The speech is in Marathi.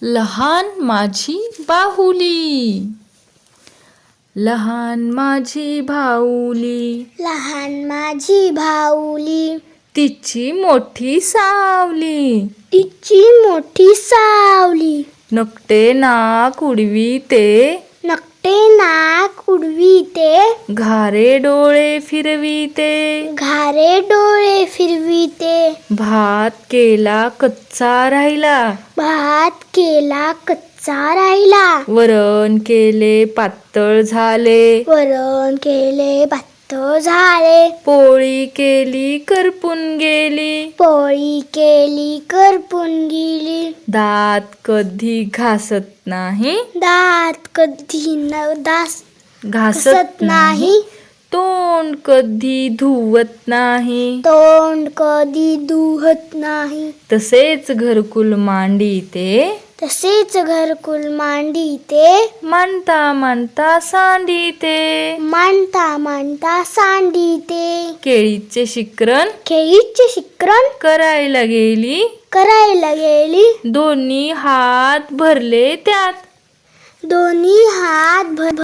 लहान माझी बाहुली, लहान माझी भाऊली, लहान माझी भाऊली, तिची मोठी सावली, तिची मोठी सावली, नकटे नाक उडवीते, नकटे नाक उडवीते, घारे डोळे फिरविते, घारे डोळे फिरविते, भात केला कच्चा राहिला, भात केला कच्चा राहिला, वरण केले पातळ झाले, वरण केले पातळ झाले, पोळी केली करपून गेली, पोळी केली करपून गेली, दात कधी घासत नाही, दात कधी घासत नाही, तोंड कधी धुवत नाही, तोंड कधी धुवत नाही, तसेच घरकुल मांडीते, तसेच घरकुल मांडीते, मांडता मांडता सांडीते, मांडता मांडता सांडीते, केळीचे शिकरण केळीचे शिकरण करायला गेली, करायला गेली, दोन्ही हात भरले त्यात, दोन्ही हात